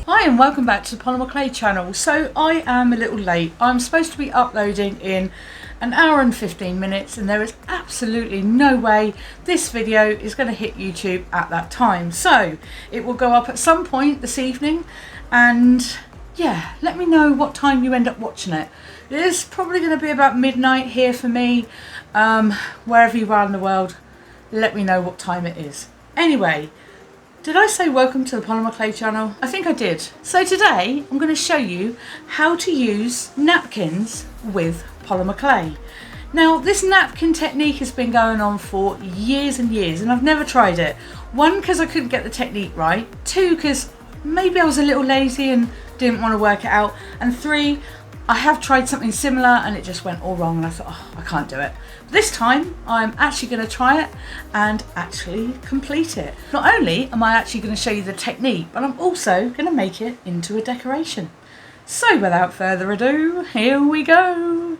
Hi and welcome back to the Polymer Clay channel. So I am a little late. I'm supposed to be uploading in an hour and 15 minutes and there is absolutely no way this video is going to hit YouTube at that time. So it will go up at some point this evening and yeah, let me know what time you end up watching it. It is probably going to be about midnight here for me. Wherever you are in the world, let me know what time it is. Anyway, did I say welcome to the Polymer Clay channel? I think I did. So today I'm going to show you how to use napkins with polymer clay. Now this napkin technique has been going on for years and years and I've never tried it. One, because I couldn't get the technique right. Two, because maybe I was a little lazy and didn't want to work it out. And three, I have tried something similar and it just went all wrong and I thought, oh, I can't do it. This time I'm actually going to try it and actually complete it. Not only am I actually going to show you the technique, but I'm also going to make it into a decoration. So without further ado, here we go.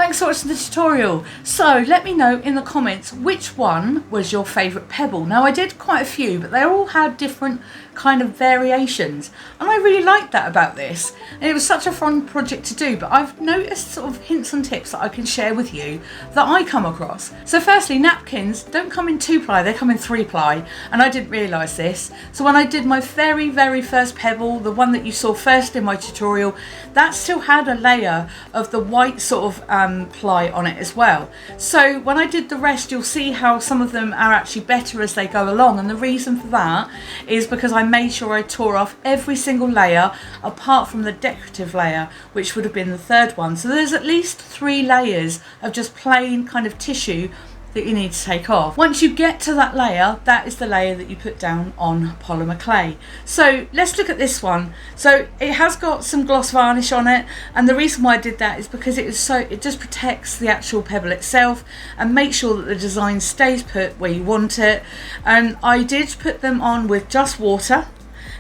Thanks for watching the tutorial. So let me know in the comments which one was your favourite pebble. Now I did quite a few, but they all had different kind of variations, and I really liked that about this, and it was such a fun project to do. But I've noticed sort of hints and tips that I can share with you that I come across. So firstly, napkins don't come in 2-ply, they come in 3-ply, and I didn't realise this. So when I did my very first pebble, the one that you saw first in my tutorial, that still had a layer of the white sort of ply on it as well. So when I did the rest, you'll see how some of them are actually better as they go along, and the reason for that is because I made sure I tore off every single layer apart from the decorative layer, which would have been the third one. So there's at least 3 layers of just plain kind of tissue that you need to take off. Once you get to that layer, that is the layer that you put down on polymer clay. So let's look at this one. So it has got some gloss varnish on it, and the reason why I did that is because it just protects the actual pebble itself and make sure that the design stays put where you want it. And I did put them on with just water,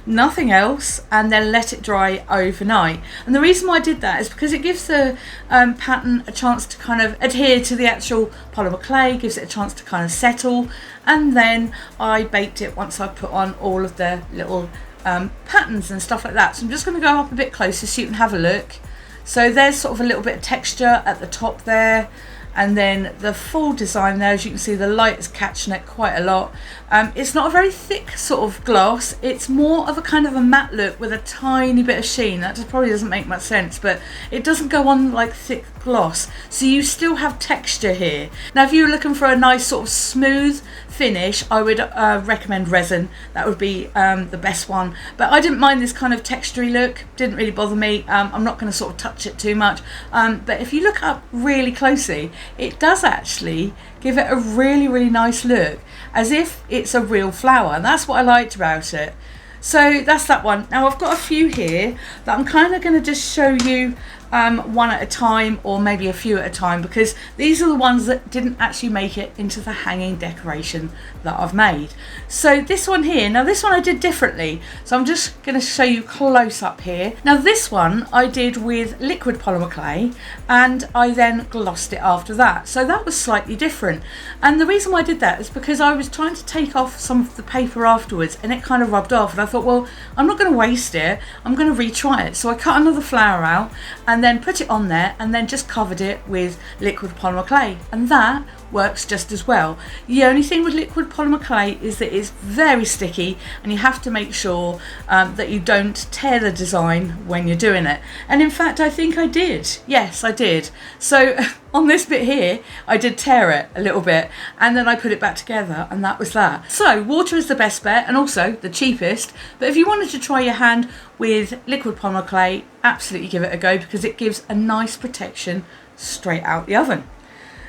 nothing else, and then let it dry overnight. And the reason why I did that is because it gives the pattern a chance to kind of adhere to the actual polymer clay, gives it a chance to kind of settle, and then I baked it once I put on all of the little patterns and stuff like that. So I'm just going to go up a bit closer so you can have a look. So there's sort of a little bit of texture at the top there, and then the full design there, as you can see, the light is catching it quite a lot. It's not a very thick sort of gloss, it's more of a kind of a matte look with a tiny bit of sheen. That just probably doesn't make much sense, but it doesn't go on like thick gloss, so you still have texture here. Now if you're looking for a nice sort of smooth finish, I would recommend resin. That would be the best one, but I didn't mind this kind of textury look, didn't really bother me. I'm not going to sort of touch it too much, but if you look up really closely, it does actually give it a really nice look, as if it's a real flower, and that's what I liked about it. So that's that one. Now I've got a few here that I'm kind of going to just show you one at a time, or maybe a few at a time, because these are the ones that didn't actually make it into the hanging decoration that I've made. So this one here, now this one I did differently, so I'm just going to show you close up here. Now this one I did with liquid polymer clay, and I then glossed it after that, so that was slightly different. And the reason why I did that is because I was trying to take off some of the paper afterwards, and it kind of rubbed off, and I thought, well, I'm not going to waste it, I'm going to retry it. So I cut another flower out and then put it on there, and then just covered it with liquid polymer clay, and that works just as well. The only thing with liquid polymer clay is that it's very sticky, and you have to make sure that you don't tear the design when you're doing it. And in fact I think I did, yes I did. So on this bit here I did tear it a little bit, and then I put it back together, and that was that. So water is the best bet, and also the cheapest, but if you wanted to try your hand with liquid polymer clay, absolutely give it a go, because it gives a nice protection straight out the oven.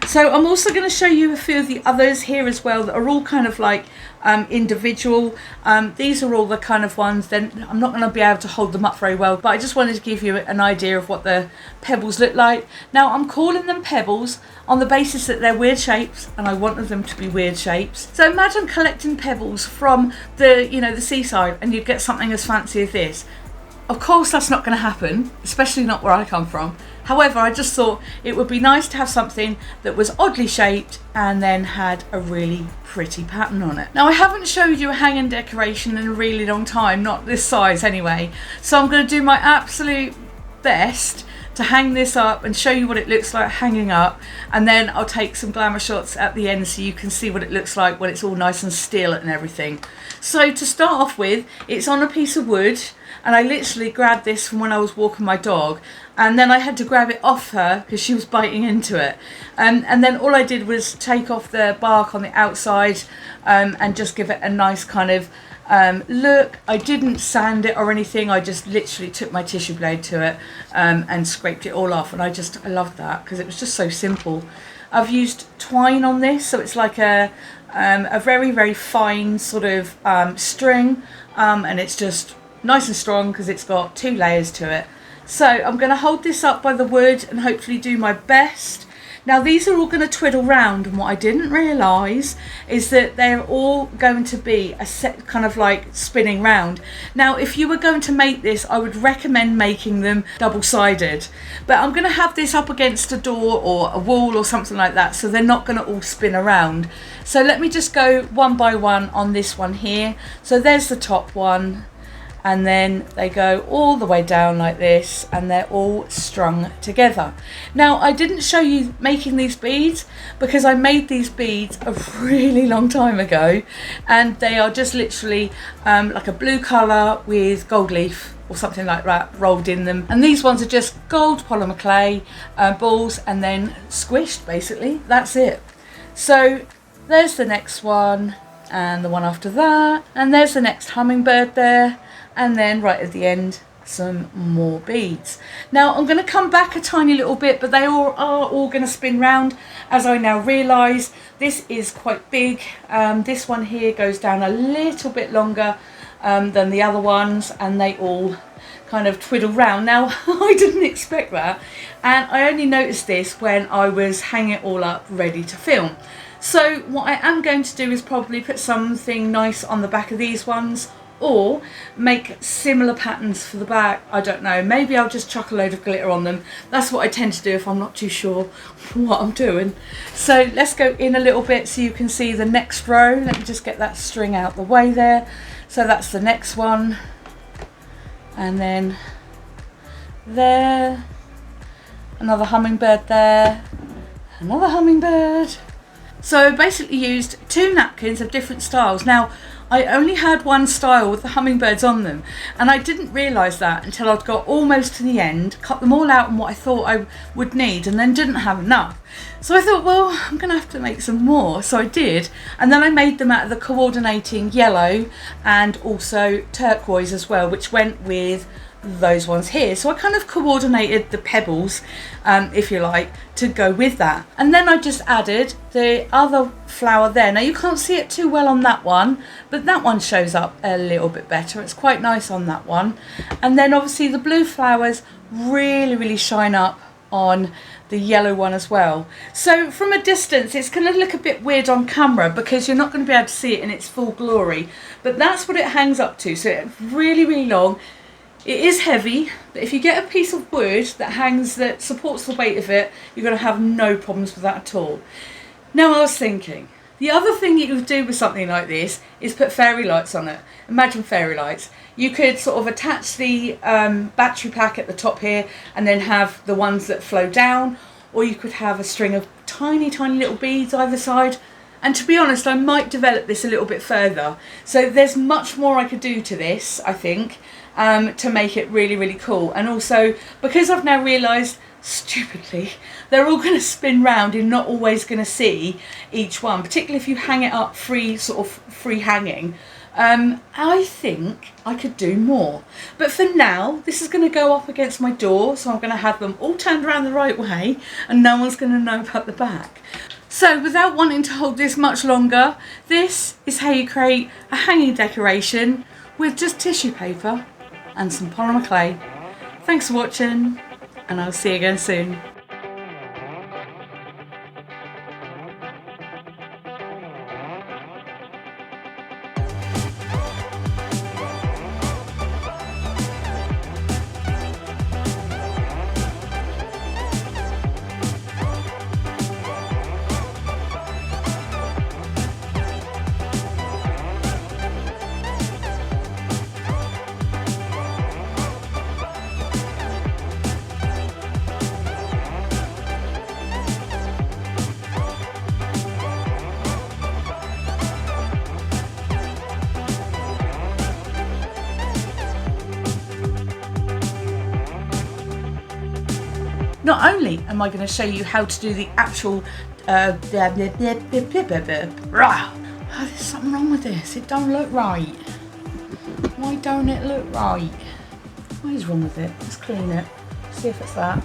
So I'm also going to show you a few of the others here as well that are all kind of like individual. These are all the kind of ones, then I'm not going to be able to hold them up very well, but I just wanted to give you an idea of what the pebbles look like. Now I'm calling them pebbles on the basis that they're weird shapes, and I wanted them to be weird shapes. So imagine collecting pebbles from the, you know, the seaside, and you'd get something as fancy as this. Of course that's not going to happen, especially not where I come from. However, I just thought it would be nice to have something that was oddly shaped and then had a really pretty pattern on it. Now I haven't showed you a hanging decoration in a really long time, not this size anyway, so I'm going to do my absolute best to hang this up and show you what it looks like hanging up, and then I'll take some glamour shots at the end so you can see what it looks like when it's all nice and still and everything. So to start off with, it's on a piece of wood, and I literally grabbed this from when I was walking my dog, and then I had to grab it off her because she was biting into it, and then all I did was take off the bark on the outside and just give it a nice kind of look. I didn't sand it or anything, I just literally took my tissue blade to it and scraped it all off, and I loved that because it was just so simple. I've used twine on this, so it's like a very fine sort of string, and it's just nice and strong because it's got 2 layers to it. So I'm going to hold this up by the wood and hopefully do my best. Now these are all going to twiddle round, and what I didn't realise is that they're all going to be a set kind of like spinning round. Now if you were going to make this, I would recommend making them double-sided, but I'm going to have this up against a door or a wall or something like that, so they're not going to all spin around. So let me just go one by one on this one here. So there's the top one, and then they go all the way down like this, and they're all strung together. Now I didn't show you making these beads because I made these beads a really long time ago, and they are just literally like a blue colour with gold leaf or something like that rolled in them, and these ones are just gold polymer clay balls and then squished, basically. That's it. So there's the next one, and the one after that, and there's the next hummingbird there, and then right at the end some more beads. Now I'm going to come back a tiny little bit, but they all are all going to spin round, as I now realise. This is quite big. This one here goes down a little bit longer than the other ones, and they all kind of twiddle round. Now I didn't expect that, and I only noticed this when I was hanging it all up ready to film. So what I am going to do is probably put something nice on the back of these ones, or make similar patterns for the back. I don't know, maybe I'll just chuck a load of glitter on them. That's what I tend to do if I'm not too sure what I'm doing. So let's go in a little bit so you can see the next row. Let me just get that string out the way there. So that's the next one, and then there, another hummingbird there, another hummingbird. So I basically used 2 napkins of different styles. Now I only had one style with the hummingbirds on them, and I didn't realise that until I'd got almost to the end, cut them all out on what I thought I would need, and then didn't have enough. So I thought, well, I'm going to have to make some more. So I did, and then I made them out of the coordinating yellow and also turquoise as well, which went with those ones here. So I kind of coordinated the pebbles, if you like, to go with that. And then I just added the other flower there. Now you can't see it too well on that one, but that one shows up a little bit better. It's quite nice on that one. And then obviously the blue flowers really shine up on the yellow one as well. So from a distance it's going to look a bit weird on camera because you're not going to be able to see it in its full glory, but that's what it hangs up to. So it's really long. It is heavy, but if you get a piece of wood that hangs, that supports the weight of it, you're going to have no problems with that at all. Now I was thinking, the other thing you could do with something like this is put fairy lights on it. Imagine fairy lights. You could sort of attach the battery pack at the top here and then have the ones that flow down, or you could have a string of tiny little beads either side. And to be honest, I might develop this a little bit further. So there's much more I could do to this, I think, to make it really cool. And also, because I've now realised, stupidly, they're all going to spin round. You're not always going to see each one, particularly if you hang it up free hanging. I think I could do more, but for now this is going to go up against my door, so I'm going to have them all turned around the right way and no one's going to know about the back. So without wanting to hold this much longer, this is how you create a hanging decoration with just tissue paper and some polymer clay. Thanks for watching, and I'll see you again soon. Not only am I going to show you how to do the actual there's something wrong with this. It don't look right. Why don't it look right? What is wrong with it? Let's clean it. See if it's that.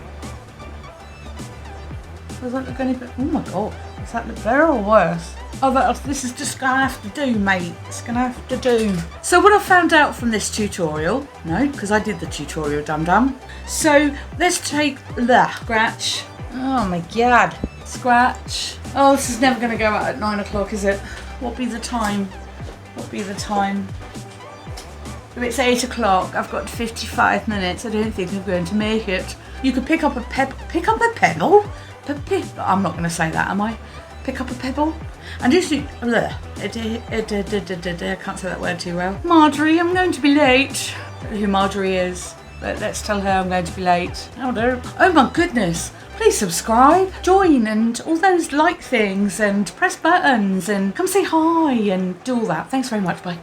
Does that look any bit? Oh my god. Does that look better or worse? Oh, this is just gonna have to do, mate. It's gonna have to do. So what I found out from this tutorial, no, because I did the tutorial, dum-dum. So let's take the scratch. Oh my god. Scratch. Oh, this is never going to go out at 9 o'clock, is it? What be the time? What be the time? If it's 8 o'clock, I've got 55 minutes. I don't think I'm going to make it. You could pick up a pebble. Pick up a pebble? I'm not going to say that, am I? Pick up a pebble? And just I can't say that word too well. Marjorie, I'm going to be late. I don't know who Marjorie is, but let's tell her I'm going to be late. Oh my goodness. Please subscribe, join, and all those like things, and press buttons, and come say hi, and do all that. Thanks very much. Bye.